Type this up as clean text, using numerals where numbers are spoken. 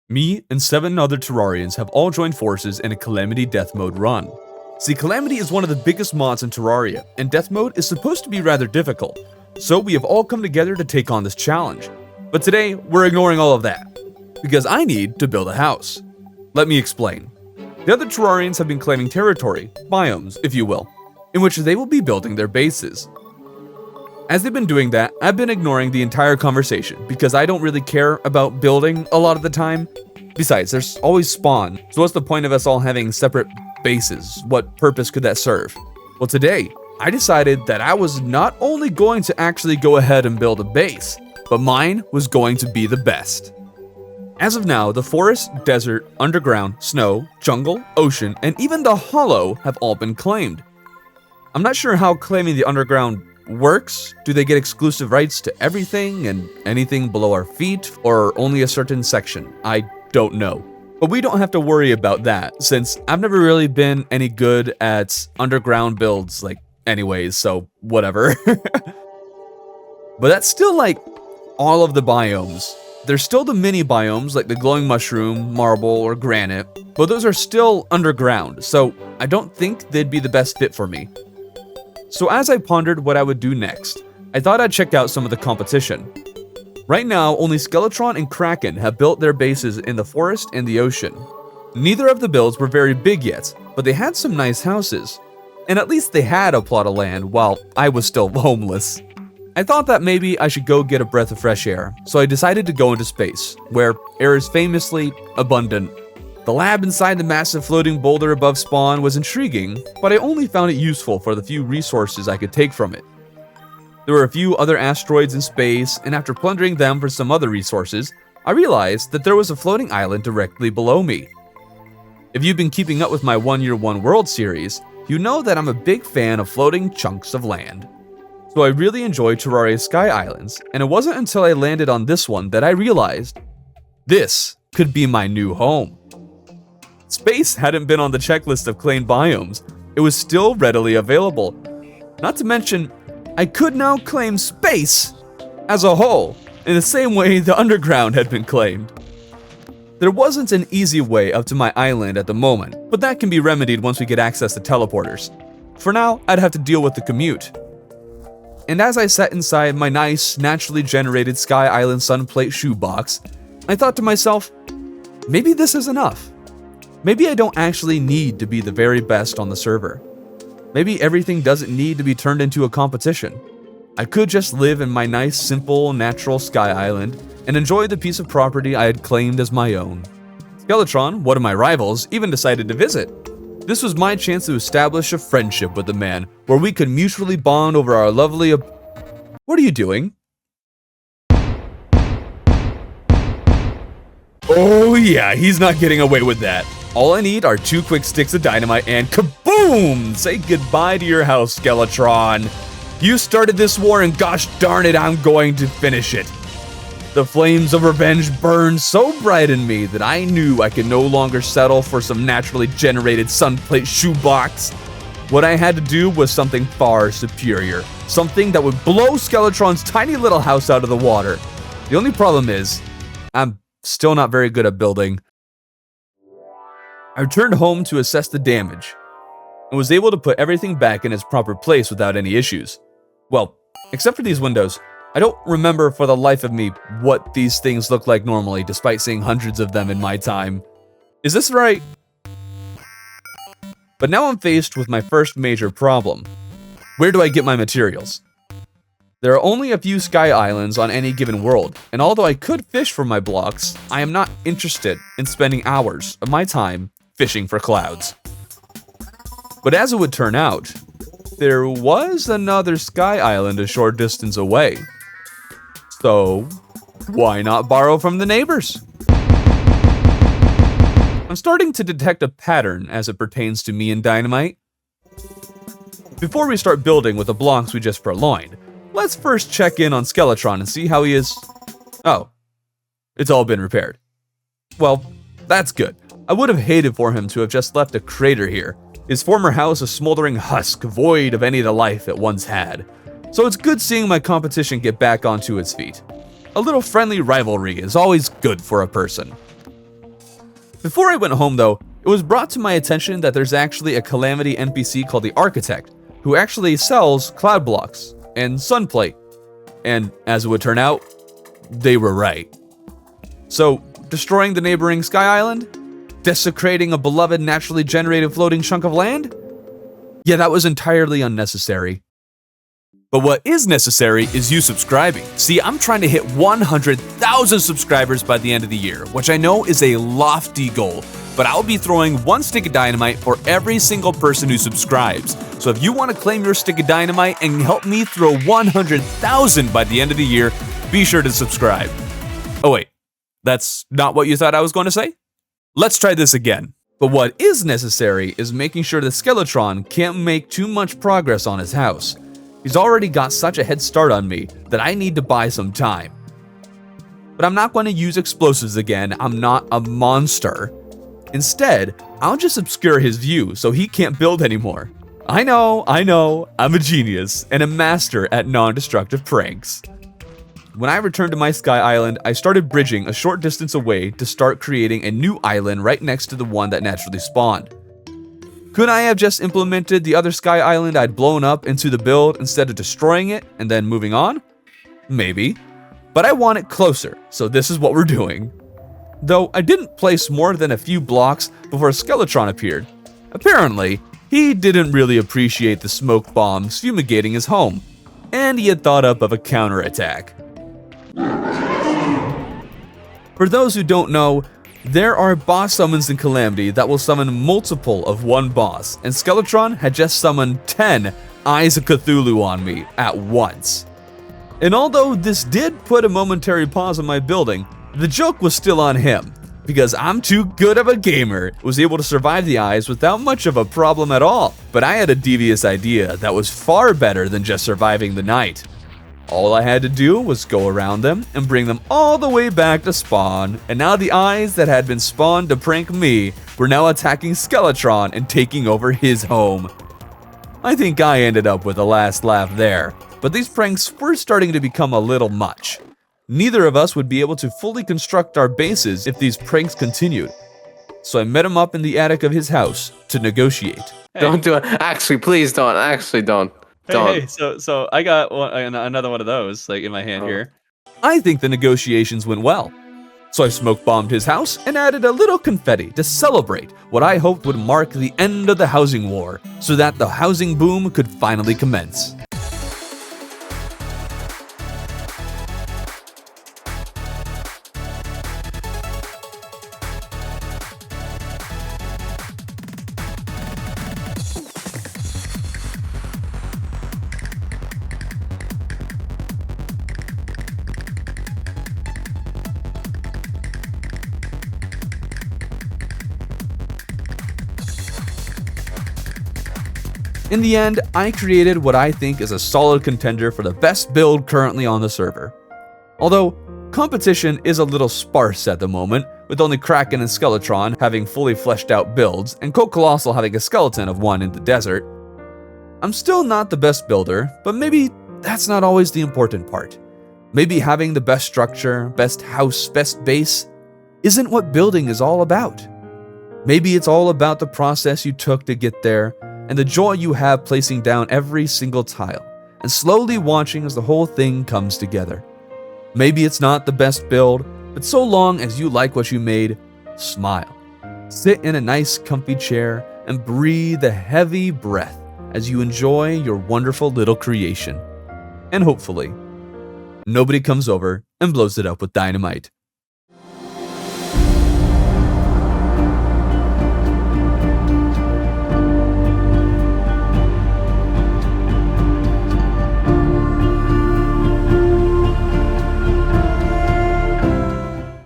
Me and 7 other Terrarians have all joined forces in a Calamity death mode run. See, Calamity is one of the biggest mods in Terraria, and death mode is supposed to be rather difficult, so we have all come together to take on this challenge. But today, we're ignoring all of that, because I need to build a house. Let me explain. The other Terrarians have been claiming territory, biomes, if you will, in which they will be building their bases. As they've been doing that, I've been ignoring the entire conversation because I don't really care about building a lot of the time. Besides, there's always spawn, so what's the point of us all having separate bases? What purpose could that serve? Well, today, I decided that I was not only going to actually go ahead and build a base, but mine was going to be the best. As of now, the forest, desert, underground, snow, jungle, ocean, and even the hollow have all been claimed. I'm not sure how claiming the underground works. Do they get exclusive rights to everything and anything below our feet, or only a certain section? I don't know. But we don't have to worry about that, since I've never really been any good at underground builds, anyways, so whatever. But that's still all of the biomes. There's still the mini biomes like the glowing mushroom, marble, or granite, but those are still underground, so I don't think they'd be the best fit for me. So as I pondered what I would do next, I thought I'd check out some of the competition. Right now, only Skeletron and Kraken have built their bases in the forest and the ocean. Neither of the builds were very big yet, but they had some nice houses. And at least they had a plot of land while I was still homeless. I thought that maybe I should go get a breath of fresh air, so I decided to go into space, where air is famously abundant. The lab inside the massive floating boulder above spawn was intriguing, but I only found it useful for the few resources I could take from it. There were a few other asteroids in space, and after plundering them for some other resources, I realized that there was a floating island directly below me. If you've been keeping up with my 1 Year 1 World series, you know that I'm a big fan of floating chunks of land. So I really enjoy Terraria Sky Islands, and it wasn't until I landed on this one that I realized this could be my new home. Space hadn't been on the checklist of claimed biomes. It was still readily available. Not to mention, I could now claim space as a whole, in the same way the underground had been claimed. There wasn't an easy way up to my island at the moment, but that can be remedied once we get access to teleporters. For now, I'd have to deal with the commute. And as I sat inside my nice, naturally generated Sky Island Sunplate shoebox, I thought to myself, maybe this is enough. Maybe I don't actually need to be the very best on the server. Maybe everything doesn't need to be turned into a competition. I could just live in my nice, simple, natural Sky Island and enjoy the piece of property I had claimed as my own. Skeletron, one of my rivals, even decided to visit. This was my chance to establish a friendship with the man, where we could mutually bond over our lovely What are you doing? Oh yeah, he's not getting away with that. All I need are 2 quick sticks of dynamite and kaboom! Say goodbye to your house, Skeletron. You started this war and gosh darn it, I'm going to finish it. The flames of revenge burned so bright in me that I knew I could no longer settle for some naturally generated sunplate shoebox. What I had to do was something far superior. Something that would blow Skeletron's tiny little house out of the water. The only problem is, I'm still not very good at building. I returned home to assess the damage, and was able to put everything back in its proper place without any issues. Well, except for these windows. I don't remember for the life of me what these things look like normally, despite seeing hundreds of them in my time. Is this right? But now I'm faced with my first major problem. Where do I get my materials? There are only a few Sky Islands on any given world, and although I could fish for my blocks, I am not interested in spending hours of my time fishing for clouds. But as it would turn out, there was another Sky Island a short distance away. So, why not borrow from the neighbors? I'm starting to detect a pattern as it pertains to me and Dynamite. Before we start building with the blocks we just purloined, let's first check in on Skeletron and see how he is. Oh, it's all been repaired. Well, that's good. I would have hated for him to have just left a crater here. His former house a smoldering husk void of any of the life it once had. So it's good seeing my competition get back onto its feet. A little friendly rivalry is always good for a person. Before I went home though, it was brought to my attention that there's actually a Calamity NPC called the Architect, who actually sells cloud blocks and sunplate. And as it would turn out, they were right. So, destroying the neighboring Sky Island? Desecrating a beloved naturally generated floating chunk of land? Yeah, that was entirely unnecessary. But what is necessary is you subscribing. See, I'm trying to hit 100,000 subscribers by the end of the year, which I know is a lofty goal, but I'll be throwing one stick of dynamite for every single person who subscribes. So if you want to claim your stick of dynamite and help me throw 100,000 by the end of the year, be sure to subscribe. Oh wait, that's not what you thought I was going to say? Let's try this again. But what is necessary is making sure that Skeletron can't make too much progress on his house. He's already got such a head start on me that I need to buy some time. But I'm not going to use explosives again, I'm not a monster. Instead, I'll just obscure his view so he can't build anymore. I know, I'm a genius and a master at non-destructive pranks. When I returned to my Sky Island, I started bridging a short distance away to start creating a new island right next to the one that naturally spawned. Could I have just implemented the other Sky Island I'd blown up into the build instead of destroying it and then moving on? Maybe. But I want it closer, so this is what we're doing. Though I didn't place more than a few blocks before Skeletron appeared. Apparently, he didn't really appreciate the smoke bombs fumigating his home, and he had thought up of a counterattack. For those who don't know, there are boss summons in Calamity that will summon multiple of one boss, and Skeletron had just summoned 10 Eyes of Cthulhu on me at once. And although this did put a momentary pause on my building, the joke was still on him, because I'm too good of a gamer, was able to survive the eyes without much of a problem at all. But I had a devious idea that was far better than just surviving the night. All I had to do was go around them and bring them all the way back to spawn, and now the eyes that had been spawned to prank me were now attacking Skeletron and taking over his home. I think I ended up with a last laugh there, but these pranks were starting to become a little much. Neither of us would be able to fully construct our bases if these pranks continued. So I met him up in the attic of his house to negotiate. Hey. Don't do it. Actually, please don't. Actually, don't. Hey, so I got another one of those, like, in my hand here. I think the negotiations went well. So I smoke bombed his house and added a little confetti to celebrate what I hoped would mark the end of the housing war, so that the housing boom could finally commence. In the end, I created what I think is a solid contender for the best build currently on the server. Although, competition is a little sparse at the moment, with only Kraken and Skeletron having fully fleshed out builds, and Coat Colossal having a skeleton of one in the desert. I'm still not the best builder, but maybe that's not always the important part. Maybe having the best structure, best house, best base isn't what building is all about. Maybe it's all about the process you took to get there, and the joy you have placing down every single tile, and slowly watching as the whole thing comes together. Maybe it's not the best build, but so long as you like what you made, smile. Sit in a nice comfy chair and breathe a heavy breath as you enjoy your wonderful little creation. And hopefully, nobody comes over and blows it up with dynamite.